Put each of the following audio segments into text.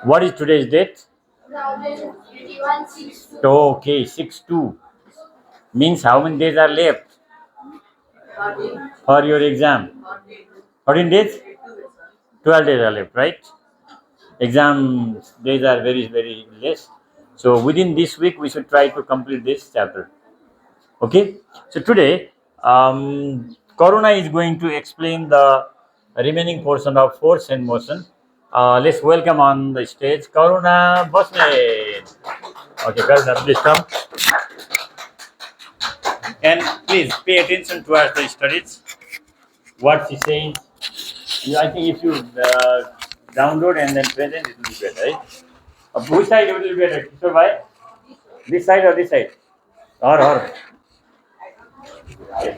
What is today's date? Okay, 6/2. Means how many days are left for your exam? 14 days? 12 days are left, right? Exam days are very, very less. So within this week, we should try to complete this chapter. Okay? So today, Karuna is going to explain the remaining portion of force and motion. Let's welcome on the stage Karuna Basnet. Okay, Karuna, please come. And please pay attention towards the studies. What she says. I think if you download and then present, it will be better, right? Which side will be better? So why? This side or this side? Or. Okay.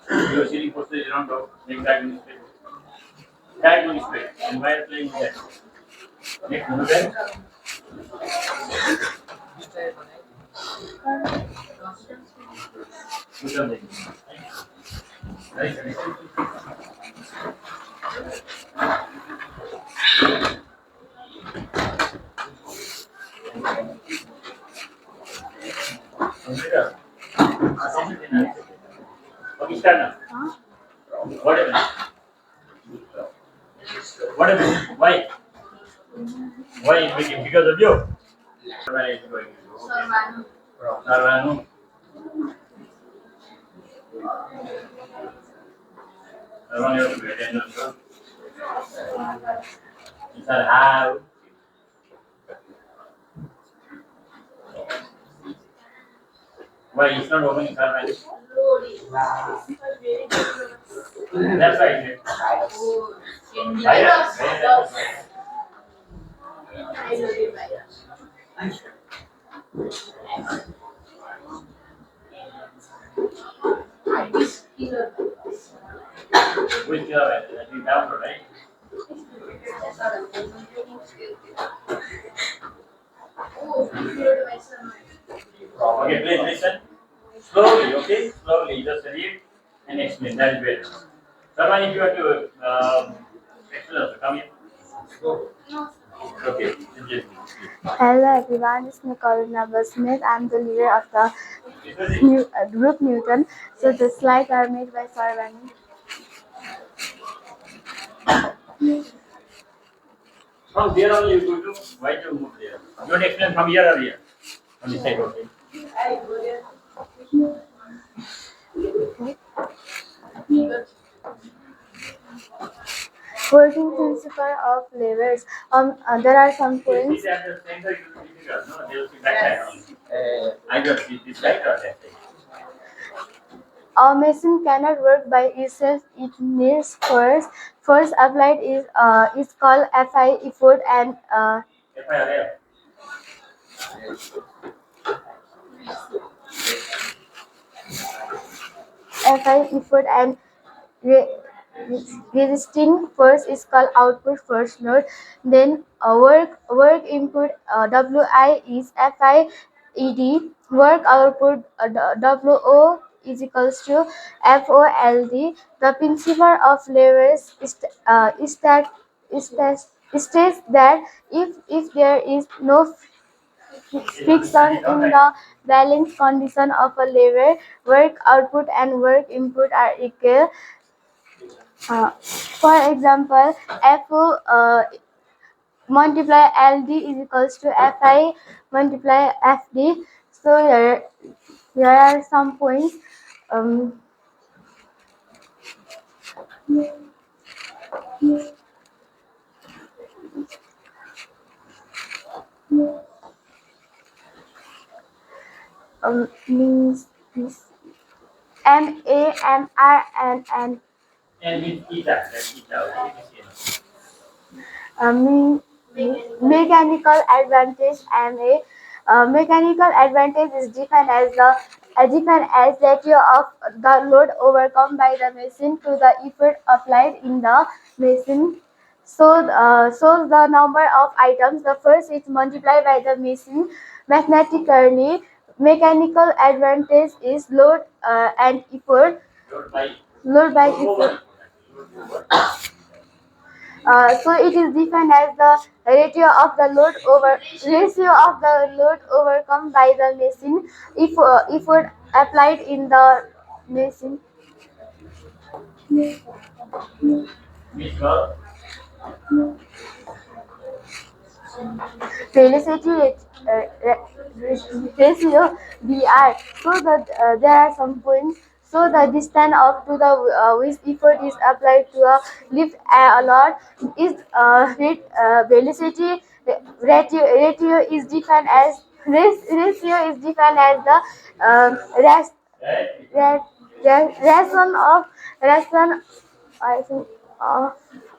Your ceiling posture is around make diagonal straight. Diagonal straight. And while playing with that. Next movement. Right. Okay, start now. What happened? What happened? Why? Why is making because of you? Where is going? Sarvanu. Sarvanu, you have to pay attention. Sir, how? Why it's not opening Sarvanu? That's right. Which I think down, right? Okay, please listen. Slowly, okay? Slowly, just read and explain. That is better. Someone, if you have to explain, come here. Okay. Hello everyone, it's me Karuna Basnet. I'm the leader of the group Newton. So the slides are made by Sarvani. From there only you go to why to move there. You want to explain from here or here? On this side, okay. Working principle of levers. There are some points. This at the center you will be difficult, no? They will see back side only. I got this side or that side. A machine cannot work by itself. It needs force. Force applied is called Fi effort and Fi effort and resisting force is called output force load. Then work input Wi is Fi ed. Work output Wo is equals to Fold. The principle of levers states that if there is no friction in the balance condition of a lever, work output and work input are equal. For example, F multiply LD is equals to Fi multiply FD. So here are some points. Um, Means MAMR and And with eta, that's eta, okay. mechanical advantage. Mechanical advantage is defined as ratio of the load overcome by the machine to the effort applied in the machine. So the number of items the first is multiplied by the machine mathematically. Mechanical advantage is load and effort. Load by effort. So it is defined as the ratio of the load overcome by the machine if effort applied in the machine. Velocity ratio VR. So that there are some points. So the distance up to the which effort is applied to a lift a lot is velocity ratio is defined as ratio is defined as the ras, ras, ration I think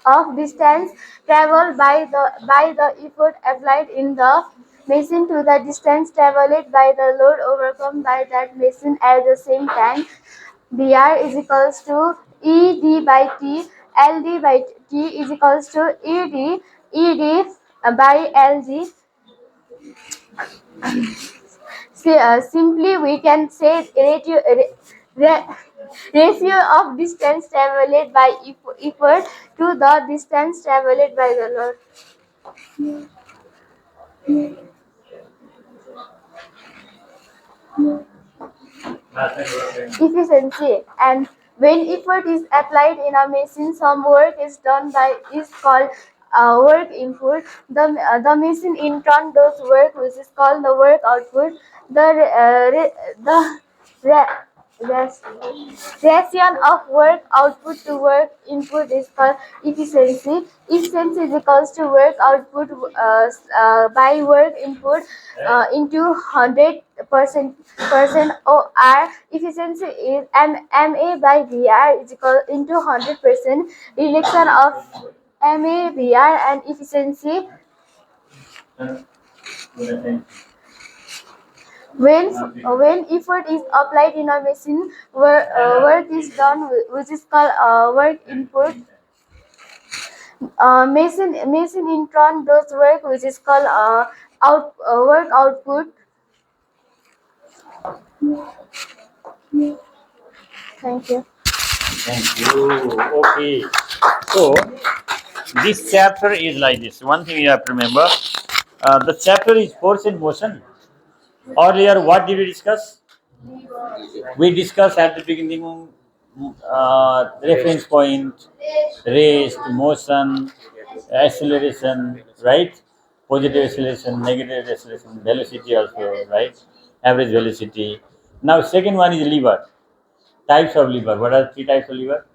of distance traveled by the effort applied in the machine to the distance traveled by the load overcome by that machine at the same time. Br is equals to ed by t. Ld by t is equals to ed by lg. Simply, we can say ratio of distance traveled by effort to the distance traveled by the load. Efficiency, and when effort is applied in a machine, some work is called work input. The machine in turn does work, which is called the work output. The re- res- Ratio of work output to work input is called efficiency. Efficiency is equals to work output by work input into 100% or R. Efficiency is MA by VR is equal into 100%. Relation of MA, VR and efficiency. When effort is applied in a machine, work is done, which is called work input. Machine in turn does work, which is called work output. Thank you. Thank you. Okay. So this chapter is like this. One thing you have to remember. The chapter is force in motion. Earlier, what did we discuss? We discussed at the beginning reference point, rest, motion, acceleration, right? Positive acceleration, negative acceleration, velocity also, right? Average velocity. Now, second one is lever. Types of lever. What are three types of lever?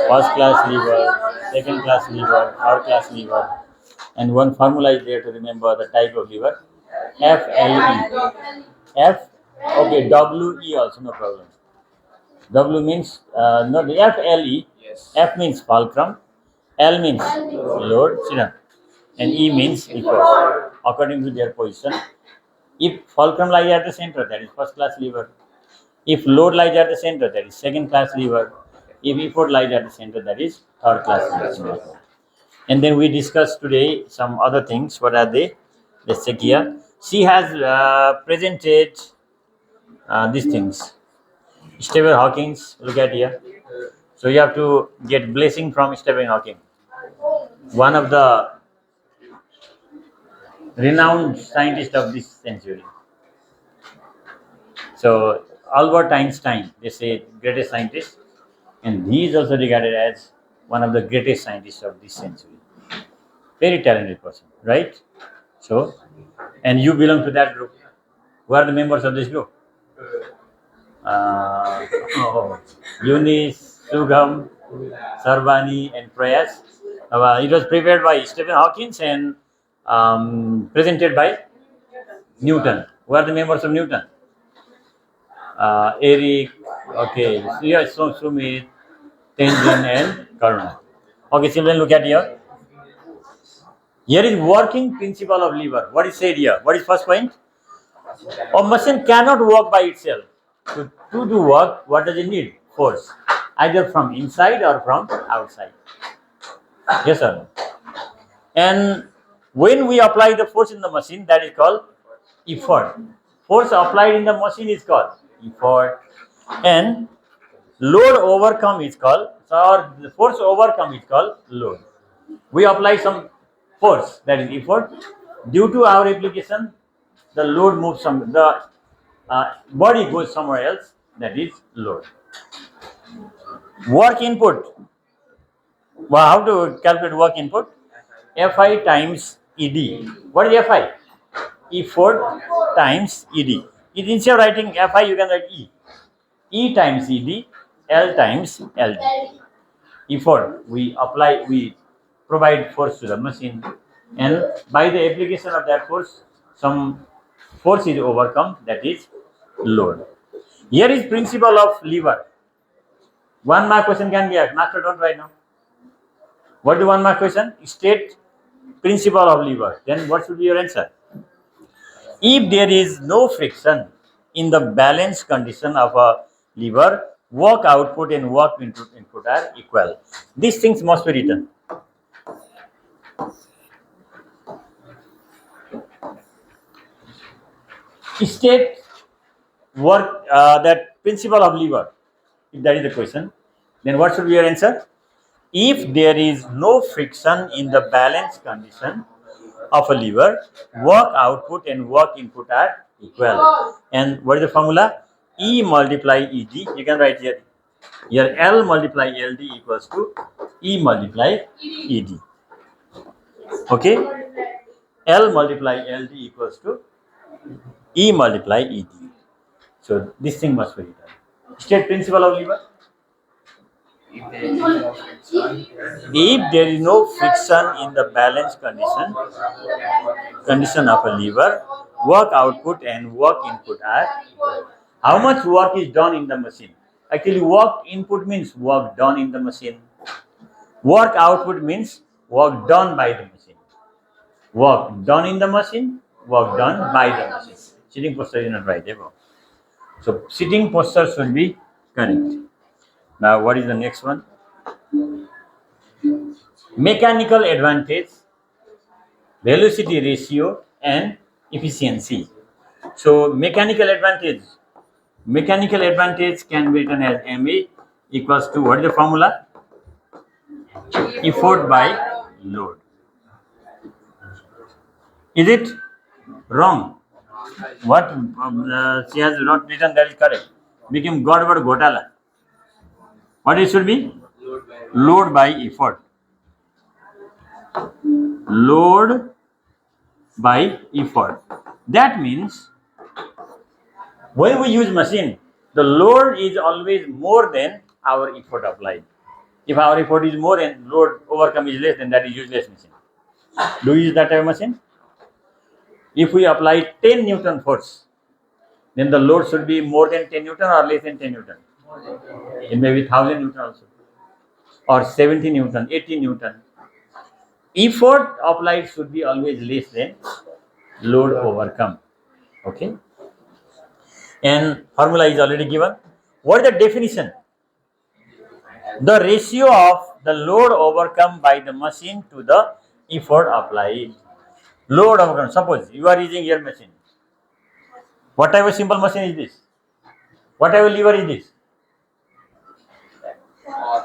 First class lever, second class lever, third class lever. And one formula is there to remember the type of lever. FLE. F, okay, WE also, no problem. W means not FLE. F means fulcrum. L means load, and E means equal, according to their position. If fulcrum lies at the center, that is first class lever. If load lies at the center, that is second class lever. If effort lies at the center, that is third class lever. And then we discussed today some other things. What are they? Let's check here. She has presented these things. Stephen Hawking, look at here. So you have to get blessing from Stephen Hawking, one of the renowned scientists of this century. So Albert Einstein, they say greatest scientist, and he is also regarded as one of the greatest scientists of this century. Very talented person, right? So, and you belong to that group. Who are the members of this group? Uh, oh, Eunice, Sugam, Sarvani, and Prayas. It was prepared by Stephen Hawking and presented by Newton. Who are the members of Newton? Eric, okay, yeah, so Sumit, Tenzin, and Karuna. Okay, children, look at here. Here is working principle of lever. What is said here? What is first point? A machine cannot work by itself. To do work, what does it need? Force, either from inside or from outside. Yes or no? And when we apply the force in the machine, that is called effort. Force applied in the machine is called effort, and load overcome is called, or the force overcome is called load. We apply some force, that is effort. Due to our application, the load moves the body goes somewhere else, that is load. Work input. Well, how to calculate work input? Fi times Ed. What is Fi? Effort times Ed. Instead of writing Fi, you can write E. E times Ed, L times Ld. Effort, we provide force to the machine, and by the application of that force, some force is overcome, that is load. Here is principle of lever. 1 mark question can be asked. Master, don't write now. What is 1 mark question? State principle of lever. Then what should be your answer? If there is no friction in the balance condition of a lever, work output and work input are equal. These things must be written. State work that principle of lever. If that is the question, then what should be your answer? If there is no friction in the balance condition of a lever, work output and work input are equal. And what is the formula? E multiply Eg. You can write here. Here L multiply Ld equals to E multiply Ed. Okay? L multiply Ld equals to E multiply Ed. So this thing must be written. State principle of lever. If there is no friction in the balance condition of a lever, work output and work input are equal. How much work is done in the machine? Actually, work input means work done in the machine. Work output means work done by the machine. Work done in the machine, work done by the machine. Sitting posture is not right. So sitting posture should be correct. Now what is the next one? Mechanical advantage, velocity ratio and efficiency. So mechanical advantage can be written as Ma equals to, what is the formula? Effort by load. Is it wrong? What she has not written, that is correct. Became Godward Gotala. What it should be? Load by effort. Load by effort. That means when we use machine, the load is always more than our effort applied. If our effort is more and load overcome is less, then that is useless machine. Do you use that type of machine? If we apply 10 Newton force, then the load should be more than 10 Newton or less than 10 Newton. It may be 1000 Newton also, or 70 Newton, 80 Newton. Effort applied should be always less than load overcome. Okay. And formula is already given. What is the definition? The ratio of the load overcome by the machine to the effort applied. Load overcome. Suppose you are using your machine. What type of simple machine is this? What type of lever is this?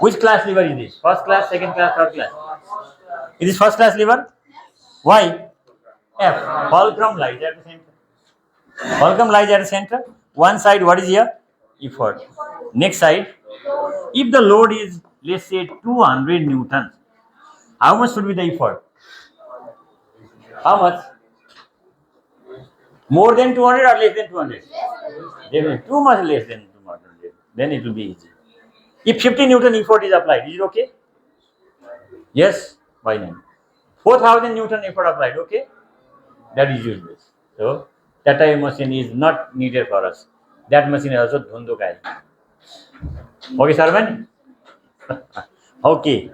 Which class lever is this? First class, second class, third class? Is this first class lever? Why? F. Fulcrum lies at the center. Fulcrum lies at the center. One side, what is here? Effort. Next side, if the load is, let's say, 200 Newton, how much should be the effort? How much? More than 200 or less than 200? Then too much less than 200. Then it will be easy. If 50 Newton effort is applied, is it okay? Yes? Why not? 4000 Newton effort applied, okay? That is useless. So, that type of machine is not needed for us. That machine is also dhundukai. Okay, Sarvan? Okay.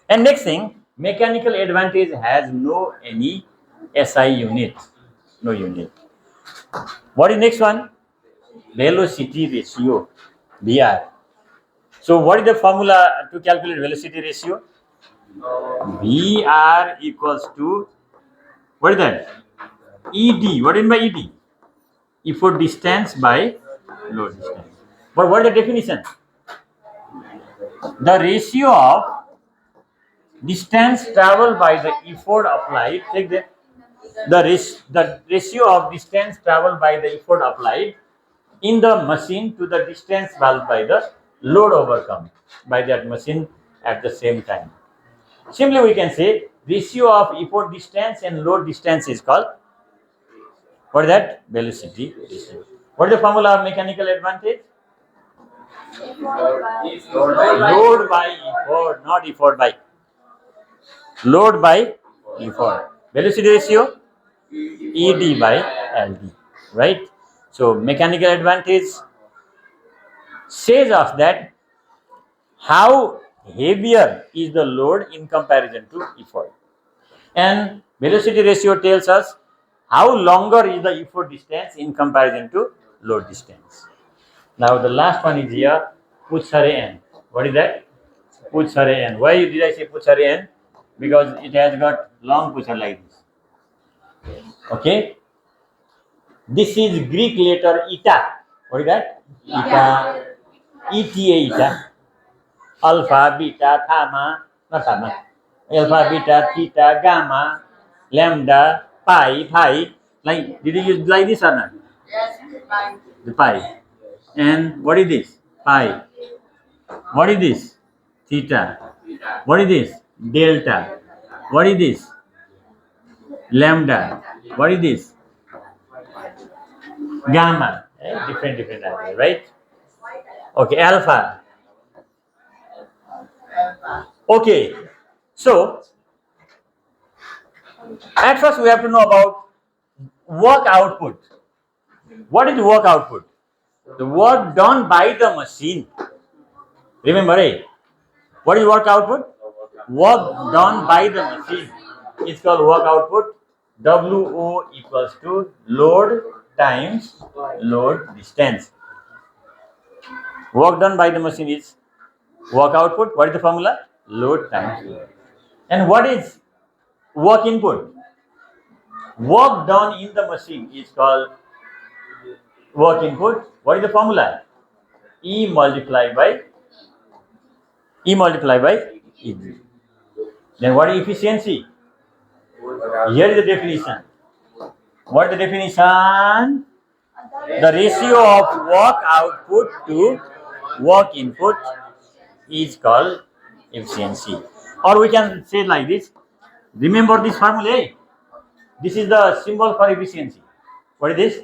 And next thing, mechanical advantage has no any SI unit. No unit. What is next one? Velocity ratio, VR. So what is the formula to calculate velocity ratio? VR equals to, what is that? ED. What is by ED? Effort distance by load distance. But what is the definition? The ratio of distance traveled by the effort applied. Take the ratio of distance traveled by the effort applied in the machine to the distance traveled by the load overcome by that machine at the same time. Simply we can say ratio of effort distance and load distance is called, what is that? Velocity ratio. What is the formula of mechanical advantage? Load by effort, not effort by. Load by effort. Velocity ratio ED by LD, right? So mechanical advantage says us that how heavier is the load in comparison to effort, and velocity ratio tells us how longer is the effort distance in comparison to load distance. Now the last one is here, Puchare N. What is that? Puchare N. Why did I say Puchare N? Because it has got long puchar like this. Okay. This is Greek letter eta. What is that? Eta. ETA eta. Alpha, beta, gamma, not gamma. Alpha, beta, theta, gamma, lambda, pi. Like, did you use like this or not? Yes, pi. The pi. And what is this? Pi. What is this? Theta. What is this? Delta. What is this? Lambda. What is this? Gamma. Different idea, right? Okay, alpha. Okay, so at first we have to know about work output. What is work output? The work done by the machine. Remember, what is work output? Work done by the machine is called work output. WO equals to load times load distance. Work done by the machine is work output. What is the formula? Load times load. And what is work input? Work done in the machine is called work input. What is the formula? E multiplied by E. Then what is efficiency? Here is the definition. What is the definition? The ratio of work output to work input is called efficiency. Or we can say like this. Remember this formula. This is the symbol for efficiency. What is this?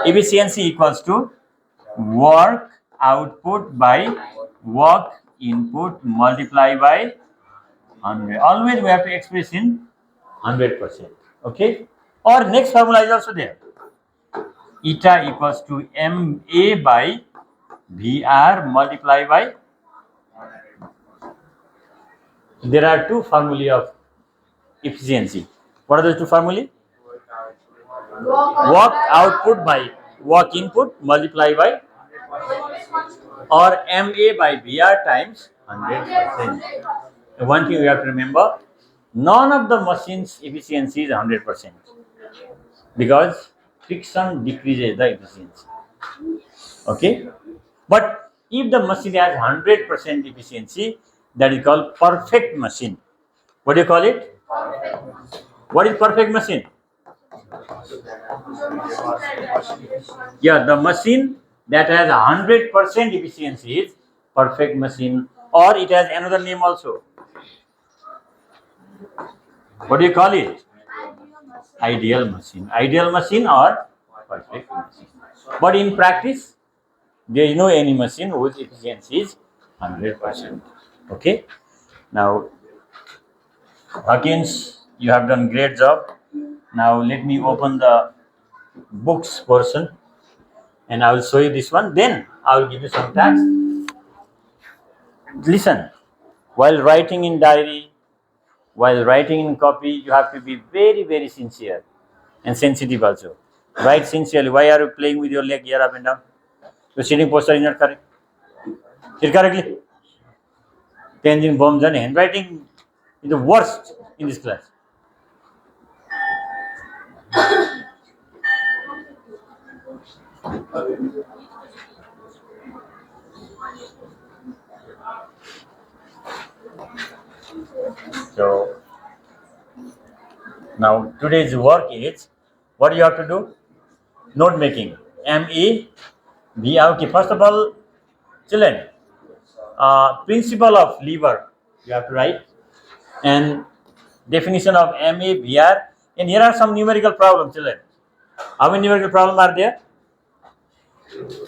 Efficiency equals to work output by work input multiplied by 100. Always we have to express in 100%. Okay. Or next formula is also there. Eta equals to MA by VR multiplied by. There are two formulae of efficiency. What are those two formulae? Work output by work input multiplied by, or MA by VR times 100%. One thing we have to remember, none of the machines' efficiency is 100% because friction decreases the efficiency. Okay? But if the machine has 100% efficiency, that is called perfect machine. What do you call it? What is perfect machine? Yeah, the machine that has 100% efficiency is perfect machine, or it has another name also. What do you call it? Ideal machine. Ideal machine or perfect machine. But in practice, there is no any machine whose efficiency is 100%. Okay. Now, Hawkins, you have done great job. Now let me open the books portion, and I will show you this one. Then I will give you some tasks. Listen, while writing in diary, while writing in copy, you have to be very sincere and sensitive also. Write sincerely. Why are you playing with your leg here up and down? Your sitting posture is not correct. Sit correctly. Changing bombs and handwriting is the worst in this class. So now today's work is what you have to do? Note making. MEV. Okay. First of all, children, principle of lever you have to write, and definition of MEVR. And here are some numerical problems, children. How many numerical problems are there?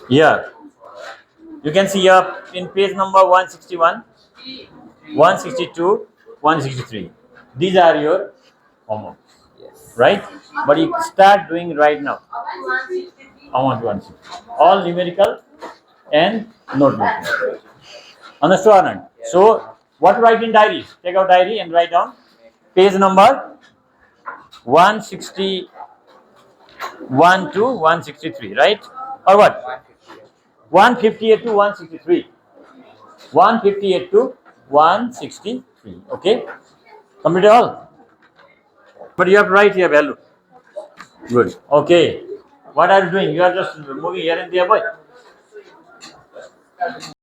Here you can see here in page number 161, 162, 163. These are your homework, right? But you start doing right now. I want to answer. All numerical and notebook. Understood, Anand? So, what to write in diaries? Take out diary and write down page number 161 to 163, right? Or what? 158 to 163. 158 to 163. Okay? Complete all. But you have to write here value. Good. Okay. What are you doing? You are just moving here and there, boy.